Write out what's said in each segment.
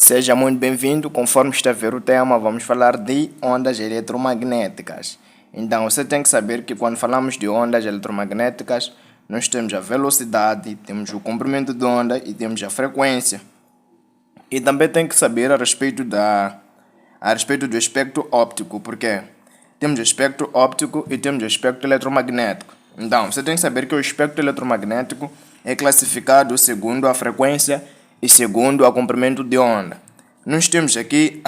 Seja muito bem-vindo. Conforme está a ver o tema, vamos falar de ondas eletromagnéticas. Então, você tem que saber que quando falamos de ondas eletromagnéticas, nós temos a velocidade, temos o comprimento de onda e temos a frequência. E também tem que saber a respeito do espectro óptico, porque temos o espectro óptico e temos o espectro eletromagnético. Então, você tem que saber que o espectro eletromagnético é classificado segundo a frequência e segundo o comprimento de onda. Nós temos aqui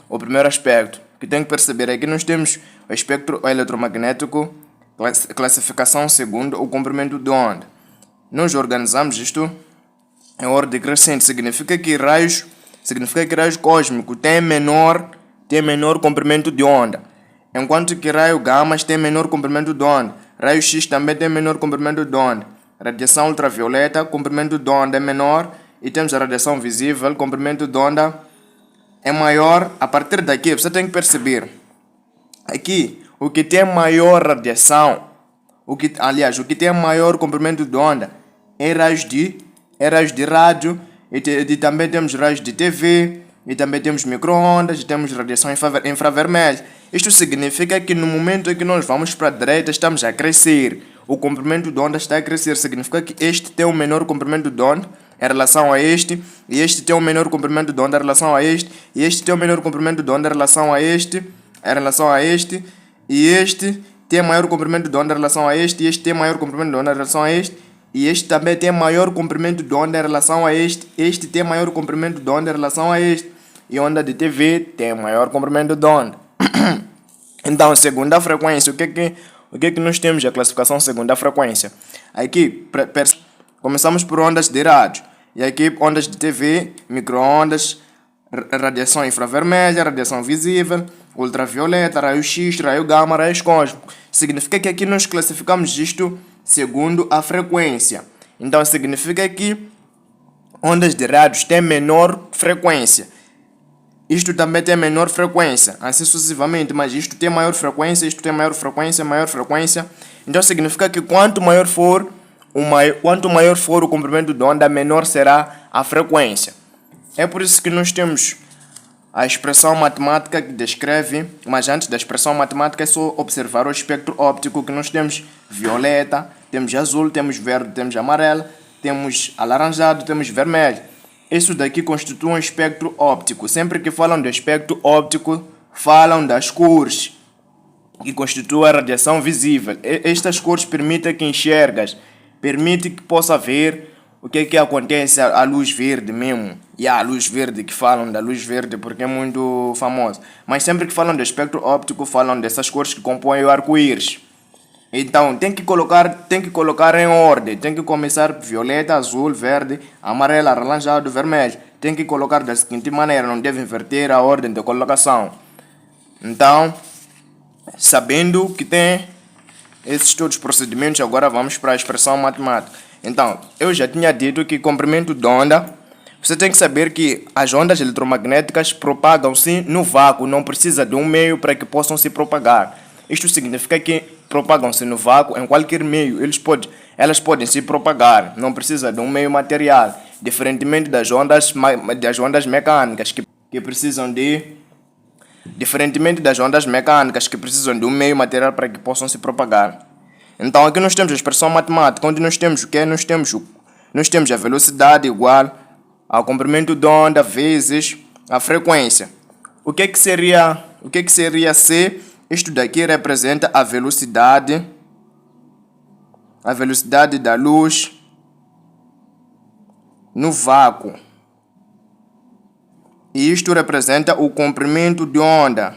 o primeiro aspecto que tem que perceber aqui. Nós temos o espectro eletromagnético, classificação segundo o comprimento de onda. Nós organizamos isto em ordem crescente. Significa que raios cósmicos têm menor comprimento de onda, enquanto que raio gamas tem menor comprimento de onda. Raio X também tem menor comprimento de onda. Radiação ultravioleta, comprimento de onda é menor, e temos a radiação visível, comprimento de onda é maior. A partir daqui você tem que perceber aqui o que tem maior radiação, o que tem maior comprimento de onda é raios de rádio, e também temos raios de TV, e também temos micro-ondas, e temos radiação infravermelha. Isto significa que no momento em que nós vamos para a direita, estamos a crescer. O comprimento de onda está a crescer. Significa que este tem um menor comprimento de onda em relação a este, e este tem um menor comprimento de onda em relação a este, e este tem um menor comprimento de onda em relação a este, e este tem maior comprimento de onda em relação a este, e este tem maior comprimento de onda em relação a este, e este também tem maior comprimento de onda em relação a este tem maior comprimento de onda em relação a este, e onda de TV tem maior comprimento de onda. Então, segundo a frequência, o que é que nós temos a classificação segundo a frequência? Aqui, começamos por ondas de rádio, e aqui ondas de TV, micro-ondas, radiação infravermelha, radiação visível, ultravioleta, raio X, raio gama, raios cósmicos. Significa que aqui nós classificamos isto segundo a frequência. Então, significa que ondas de rádio têm menor frequência. Isto também tem menor frequência, assim sucessivamente, mas isto tem maior frequência, isto tem maior frequência. Então significa que quanto maior for o comprimento de onda, menor será a frequência. É por isso que nós temos a expressão matemática que descreve, mas antes da expressão matemática é só observar o espectro óptico, que nós temos violeta, temos azul, temos verde, temos amarelo, temos alaranjado, temos vermelho. Isso daqui constitui um espectro óptico. Sempre que falam do espectro óptico, falam das cores, que constituem a radiação visível. Estas cores permitem que enxergas, permite que possa ver o que é que acontece à luz verde mesmo. E a luz verde, que falam da luz verde porque é muito famosa. Mas sempre que falam do espectro óptico, falam dessas cores que compõem o arco-íris. Então, tem que colocar em ordem. Tem que começar violeta, azul, verde, amarelo, alaranjado, vermelho. Tem que colocar da seguinte maneira, não deve inverter a ordem de colocação. Então, sabendo que tem esses todos os procedimentos, agora vamos para a expressão matemática. Então, eu já tinha dito que comprimento de onda, você tem que saber que as ondas eletromagnéticas propagam-se no vácuo, não precisa de um meio para que possam se propagar. Isto significa que propagam-se no vácuo, em qualquer meio, elas podem se propagar, não precisa de um meio material, diferentemente das ondas mecânicas que precisam de um meio material para que possam se propagar. Então aqui nós temos a expressão matemática, onde nós temos o que? Nós temos a velocidade igual ao comprimento de onda vezes a frequência. O que seria C? Isto daqui representa a velocidade da luz no vácuo. E isto representa o comprimento de onda.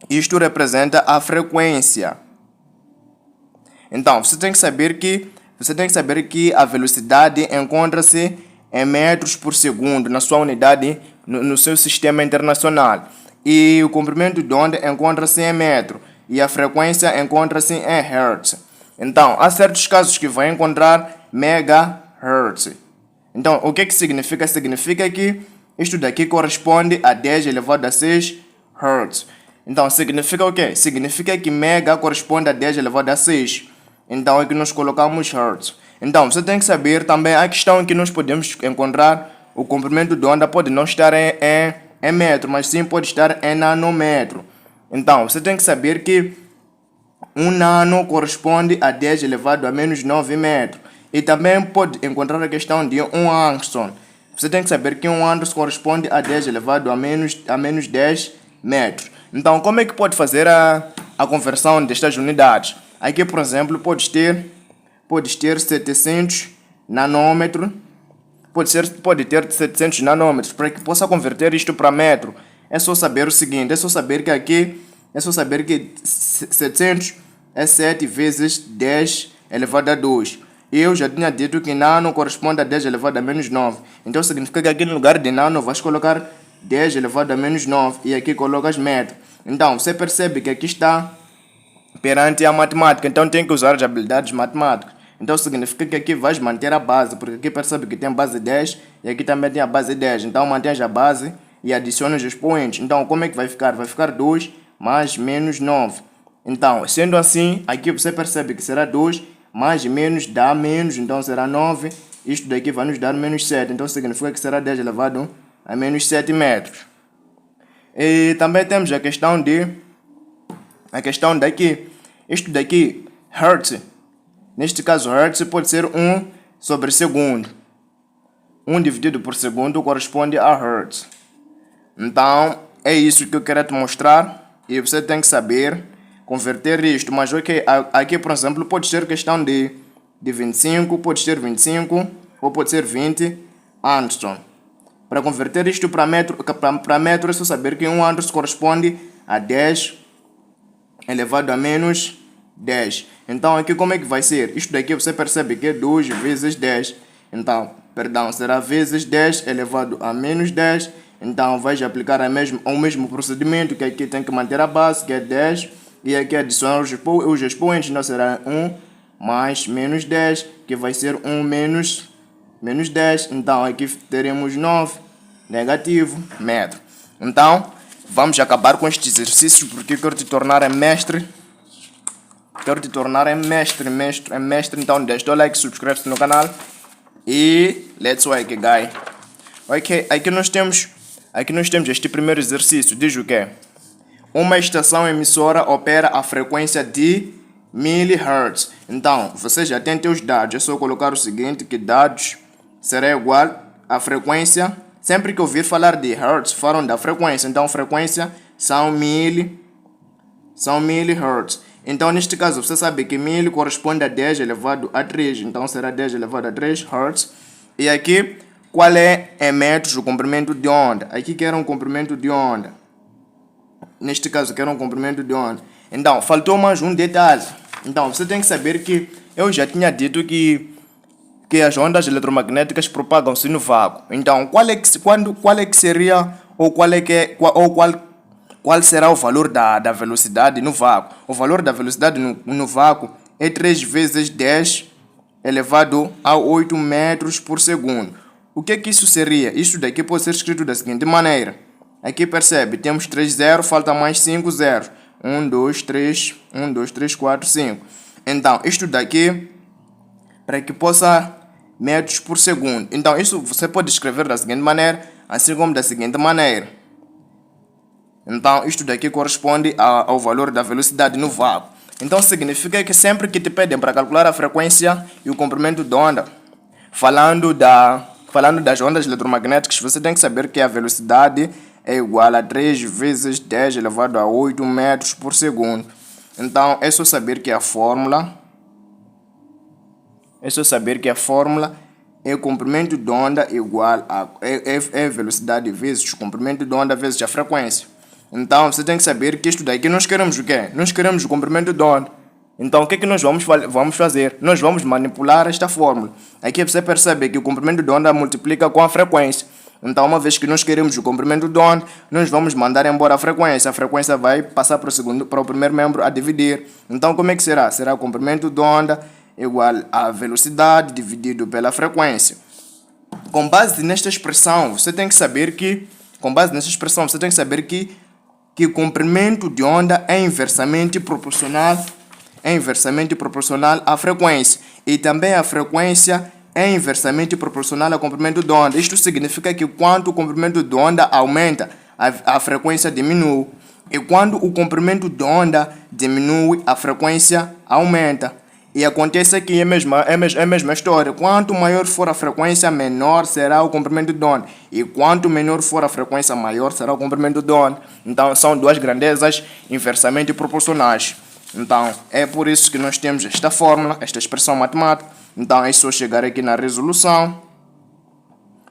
Isto representa a frequência. Então, você tem que saber que a velocidade encontra-se em metros por segundo na sua unidade, no seu sistema internacional, e o comprimento de onda encontra-se em metro, e a frequência encontra-se em hertz. Então, há certos casos que vai encontrar megahertz. Então, o que significa? Significa que isto daqui corresponde a 10 elevado a 6 hertz. Então, significa o quê? Significa que mega corresponde a 10 elevado a 6. Então, aqui nós colocamos hertz. Então, você tem que saber também a questão que nós podemos encontrar. O comprimento de onda pode não estar em metro, mas sim pode estar em nanômetro. Então, você tem que saber que 1 nano corresponde a 10 elevado a menos 9 metros. E também pode encontrar a questão de 1 angstrom. Você tem que saber que 1 angstrom corresponde a 10 elevado a menos 10 metros. Então, como é que pode fazer a conversão destas unidades? Aqui, por exemplo, podes ter 700 nanômetros. Pode ter 700 nanômetros. Para que possa converter isto para metro, é só saber o seguinte, é só saber que 700 é 7 vezes 10 elevado a 2. Eu já tinha dito que nano corresponde a 10 elevado a menos 9. Então significa que aqui no lugar de nano vais colocar 10 elevado a menos 9 e aqui colocas metro. Então você percebe que aqui está perante a matemática, então tem que usar as habilidades matemáticas. Então significa que aqui vais manter a base, porque aqui percebe que tem base 10 e aqui também tem a base 10. Então mantém a base e adiciona os expoentes. Então como é que vai ficar? Vai ficar 2 mais menos 9. Então, sendo assim, aqui você percebe que será 2 mais menos dá menos, então será 9. Isto daqui vai nos dar menos 7. Então significa que será 10 elevado a menos 7 metros. E também temos a questão daqui. Isto daqui, Hertz. Neste caso, Hertz pode ser 1 sobre segundo. 1 dividido por segundo corresponde a Hertz. Então, é isso que eu quero te mostrar. E você tem que saber converter isto. Mas ok, aqui por exemplo pode ser questão de 25, pode ser 25 ou pode ser 20 angstrom. Para converter isto para metro é só saber que 1 angstrom corresponde a 10 elevado a menos 10. Então aqui como é que vai ser? Isto daqui você percebe que é 2 vezes 10. Então, será vezes 10 elevado a menos 10. Então vais aplicar o mesmo procedimento, que aqui tem que manter a base, que é 10, e aqui adicionar os expoentes, então será 1 mais menos 10, que vai ser 1 menos 10, então aqui teremos 9, negativo, metro. Então, vamos acabar com este exercício, porque eu quero te tornar mestre. Então deixa o like, subscreve-se no canal, e let's work, guy. Ok, aqui nós temos este primeiro exercício. Diz o quê? Uma estação emissora opera a frequência de 1000 Hz. Então, você já tem teus dados. É só colocar o seguinte, que dados será igual à frequência. Sempre que ouvir falar de Hertz, falam da frequência. Então, frequência são 1000 Hz. Então, neste caso, você sabe que 1000 corresponde a 10 elevado a 3. Então, será 10 elevado a 3 Hz. E aqui, qual é em metros o comprimento de onda? Aqui quero um comprimento de onda. Neste caso, quero um comprimento de onda. Então, faltou mais um detalhe. Então, você tem que saber que eu já tinha dito que as ondas eletromagnéticas propagam-se no vácuo. Então, qual será o valor da velocidade no vácuo? O valor da velocidade no vácuo é 3 vezes 10 elevado a 8 metros por segundo. O que isso seria? Isso daqui pode ser escrito da seguinte maneira. Aqui percebe, temos 3 zeros, falta mais 5 zeros. 1, 2, 3, 4, 5. Então, isto daqui, para que possa metros por segundo. Então, isso você pode escrever da seguinte maneira, assim como da seguinte maneira. Então, isto daqui corresponde ao valor da velocidade no vácuo. Então, significa que sempre que te pedem para calcular a frequência e o comprimento de onda, falando das ondas eletromagnéticas, você tem que saber que a velocidade é igual a 3 vezes 10 elevado a 8 metros por segundo. Então, é só saber que a fórmula é o comprimento de onda igual a velocidade vezes o comprimento de onda vezes a frequência. Então, você tem que saber que isto daqui nós queremos o quê? Nós queremos o comprimento de onda. Então, o que nós vamos fazer? Nós vamos manipular esta fórmula. Aqui você percebe que o comprimento de onda multiplica com a frequência. Então, uma vez que nós queremos o comprimento de onda, nós vamos mandar embora a frequência. A frequência vai passar para o primeiro membro a dividir. Então, como é que será? Será o comprimento de onda igual a velocidade dividido pela frequência. Com base nesta expressão, você tem que saber que o comprimento de onda é inversamente proporcional é inversamente proporcional à frequência. E também a frequência é inversamente proporcional ao comprimento de onda. Isto significa que quanto o comprimento de onda aumenta, a frequência diminui. E quando o comprimento de onda diminui, a frequência aumenta. E acontece aqui é a mesma história. Quanto maior for a frequência, menor será o comprimento de onda. E quanto menor for a frequência, maior será o comprimento de onda. Então, são duas grandezas inversamente proporcionais. Então, é por isso que nós temos esta fórmula, esta expressão matemática. Então, é só chegar aqui na resolução.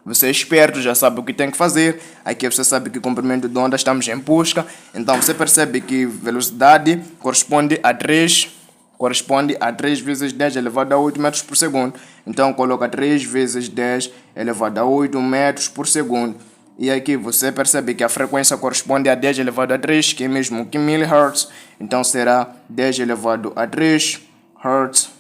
Você é esperto, já sabe o que tem que fazer. Aqui você sabe que comprimento de onda estamos em busca. Então, você percebe que velocidade corresponde a 3 vezes 10 elevado a 8 metros por segundo. Então, coloca 3 vezes 10 elevado a 8 metros por segundo. E aqui você percebe que a frequência corresponde a 10 elevado a 3, que é mesmo que 1000 Hz. Então, será 10 elevado a 3 Hz.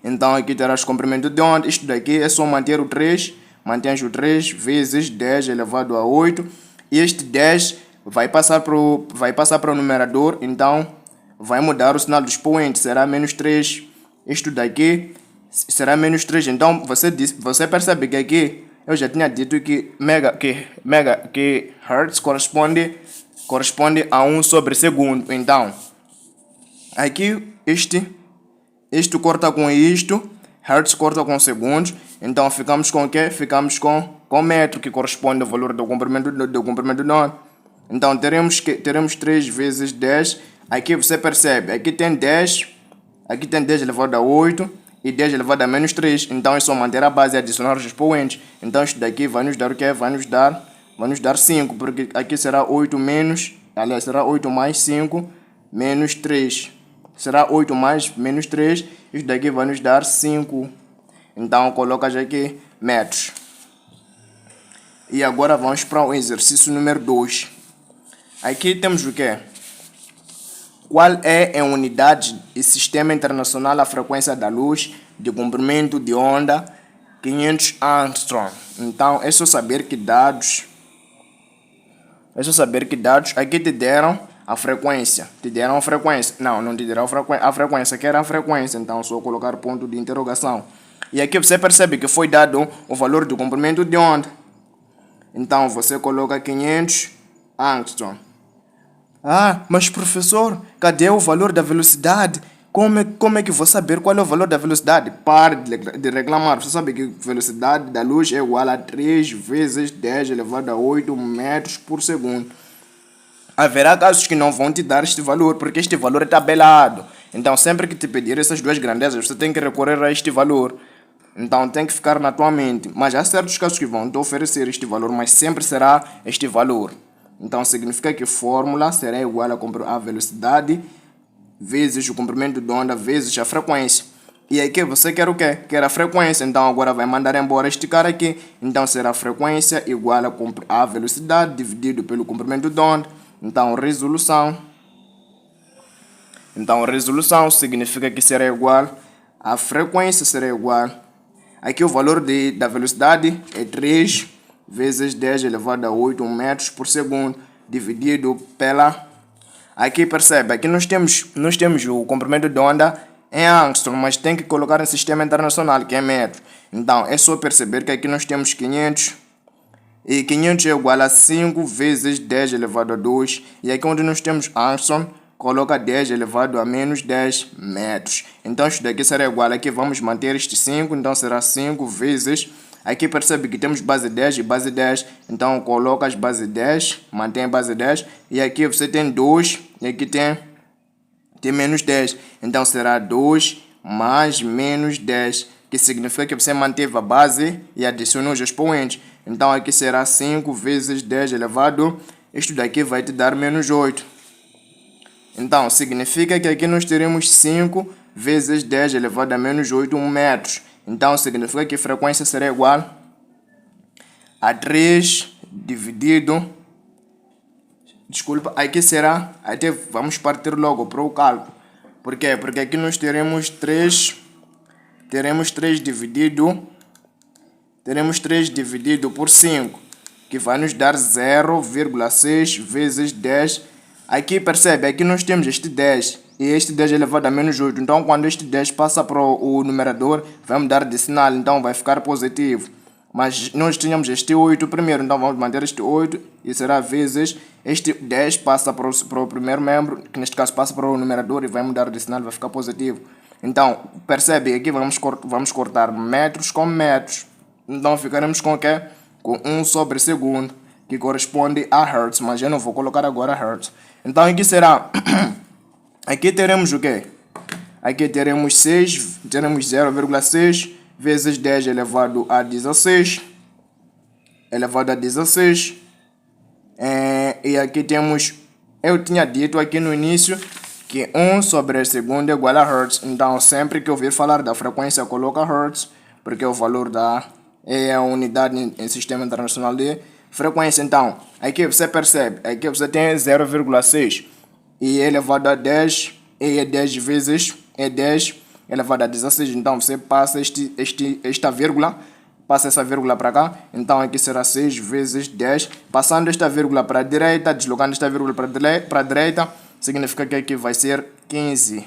Então, aqui terás comprimento de onda. Isto daqui é só manter o 3. Mantens o 3 vezes 10 elevado a 8. E este 10 vai passar para o numerador. Então, vai mudar o sinal do expoente, será menos 3. Isto daqui será menos 3. Então, você percebe que aqui eu já tinha dito que Hertz corresponde a 1 sobre segundo. Então, aqui isto corta com isto, Hertz corta com segundos. Então, ficamos com o quê? Ficamos com metro, que corresponde ao valor do comprimento de onda. Então, teremos 3 vezes 10. Aqui você percebe, aqui tem 10 elevado a 8 e 10 elevado a menos 3. Então, é só manter a base e adicionar os expoentes. Então, isto daqui vai nos dar o quê? Vai nos dar 5, porque aqui será 8 mais 5 menos 3. Será 8 mais menos 3, isto daqui vai nos dar 5. Então, colocas aqui metros. E agora vamos para o exercício número 2. Aqui temos o quê? Qual é em unidade e sistema internacional a frequência da luz de comprimento de onda 500 Armstrong? Então, é só saber que dados. Aqui te deram a frequência. Não te deram a frequência, que era a frequência. Então, só colocar ponto de interrogação. E aqui você percebe que foi dado o valor do comprimento de onda. Então, você coloca 500 Armstrong. Ah, mas professor, cadê o valor da velocidade? Como é que vou saber qual é o valor da velocidade? Pare de reclamar. Você sabe que a velocidade da luz é igual a 3 vezes 10 elevado a 8 metros por segundo. Haverá casos que não vão te dar este valor, porque este valor é tabelado. Então, sempre que te pedir essas duas grandezas, você tem que recorrer a este valor. Então, tem que ficar na tua mente. Mas há certos casos que vão te oferecer este valor, mas sempre será este valor. Então, significa que a fórmula será igual a velocidade vezes o comprimento de onda vezes a frequência. E aqui você quer o quê? Quer a frequência. Então, agora vai mandar embora este cara aqui. Então, será a frequência igual a velocidade dividido pelo comprimento de onda. Então, resolução significa que será igual a frequência será igual. Aqui o valor da velocidade é 3 vezes 10 elevado a 8 metros por segundo, dividido pela... Aqui percebe, aqui nós temos o comprimento de onda em Armstrong, mas tem que colocar em sistema internacional, que é metro. Então, é só perceber que aqui nós temos 500, e 500 é igual a 5 vezes 10 elevado a 2, e aqui onde nós temos Armstrong, coloca 10 elevado a menos 10 metros. Então, isso daqui será igual, aqui vamos manter este 5, então será 5 vezes... Aqui percebe que temos base 10 e base 10. Então, coloca as base 10, mantém a base 10. E aqui você tem 2 e aqui tem menos 10. Então, será 2 mais menos 10. Que significa que você manteve a base e adicionou os expoentes. Então, aqui será 5 vezes 10 elevado. Isto daqui vai te dar menos 8. Então, significa que aqui nós teremos 5 vezes 10 elevado a menos 8 metros. Então, significa que a frequência será igual a 3 dividido... Desculpa, aqui será... Até vamos partir logo para o cálculo. Por quê? Porque aqui nós teremos 3 dividido por 5, que vai nos dar 0,6 vezes 10. Aqui percebe, aqui nós temos este 10. e este 10 elevado a menos 8. Então, quando este 10 passa para o numerador, vai mudar de sinal, então vai ficar positivo. Mas nós tínhamos este 8 primeiro, então vamos manter este 8 e será vezes este 10 passa para o primeiro membro, que neste caso passa para o numerador e vai mudar de sinal, vai ficar positivo. Então, percebe, aqui vamos cortar metros com metros. Então ficaremos com o quê? Com 1 sobre segundo, que corresponde a hertz, mas eu não vou colocar agora hertz. Então aqui será, aqui teremos o quê? Aqui teremos 0,6 vezes 10 elevado a 16, e aqui temos, eu tinha dito aqui no início que 1 sobre segundo é igual a hertz, então sempre que ouvir falar da frequência coloca hertz, porque o valor é a unidade em sistema internacional de frequência. Então, aqui você percebe, aqui você tem 0,6 e elevado a 10, e é 10 vezes, é 10 elevado a 16, então você passa esta vírgula, passa essa vírgula para cá, então aqui será 6 vezes 10, passando esta vírgula para a direita, deslocando esta vírgula para a direita, significa que aqui vai ser 15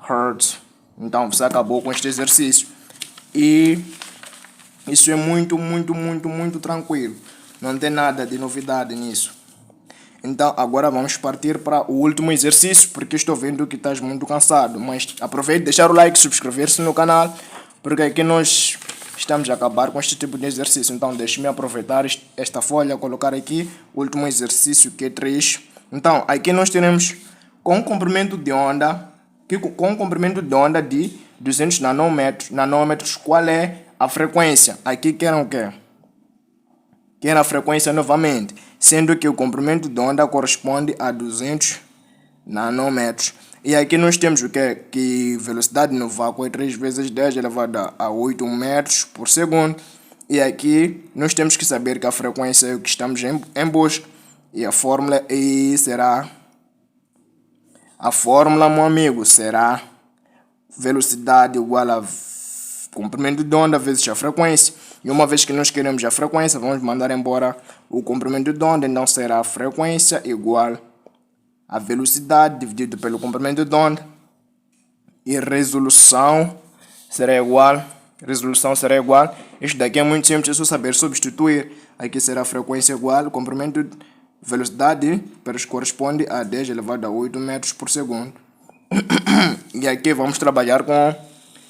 Hz. Então você acabou com este exercício. E isso é muito tranquilo, não tem nada de novidade nisso. Então agora vamos partir para o último exercício, porque estou vendo que estás muito cansado. Mas aproveite, deixar o like, subscrever-se no canal, porque aqui nós estamos a acabar com este tipo de exercício. Então deixe-me aproveitar esta folha, colocar aqui o último exercício, que é 3. Então aqui nós teremos com comprimento de onda, de 200 nanômetros, qual é a frequência? Aqui querem o quê? Querem a frequência novamente, sendo que o comprimento de onda corresponde a 200 nanômetros. E aqui nós temos o quê? Que velocidade no vácuo é 3 vezes 10 elevado a 8 metros por segundo. E aqui nós temos que saber que a frequência é o que estamos em busca. E a fórmula será... A fórmula, meu amigo, será velocidade igual a comprimento de onda vezes a frequência. E uma vez que nós queremos a frequência, vamos mandar embora o comprimento de onda. Então será a frequência igual a velocidade dividido pelo comprimento de onda. E resolução será igual. Isto daqui é muito simples, é só saber substituir. Aqui será a frequência igual, comprimento de velocidade corresponde a 10 elevado a 8 metros por segundo. E aqui vamos trabalhar com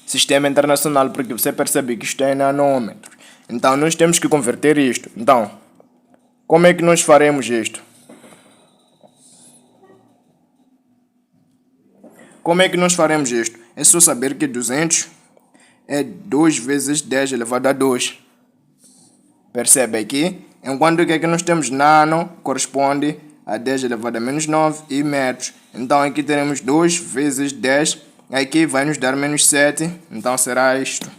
sistema internacional, porque você percebe que isto é em nanômetros. Então nós temos que converter isto. Então, como é que nós faremos isto? É só saber que 200 é 2 vezes 10 elevado a 2. Percebe aqui? Enquanto que aqui nós temos nano, corresponde a 10 elevado a menos 9 e metros. Então aqui teremos 2 vezes 10, aqui vai nos dar menos 7, então será isto.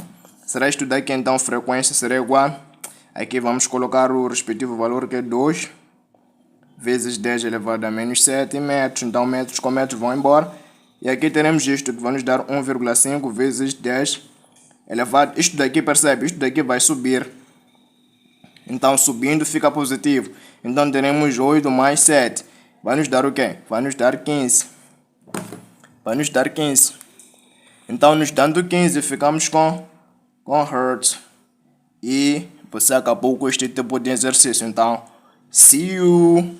Será isto daqui, então frequência será igual. Aqui vamos colocar o respectivo valor, que é 2 vezes 10 elevado a menos 7 metros. Então metros com metros vão embora. E aqui teremos isto, que vai nos dar 1,5 vezes 10 elevado. Isto daqui, percebe? Isto daqui vai subir. Então subindo fica positivo. Então teremos 8 mais 7. Vai nos dar o quê? Vai nos dar 15. Então nos dando 15 ficamos com hertz. E você acabou com este tipo de exercício. Então, see you!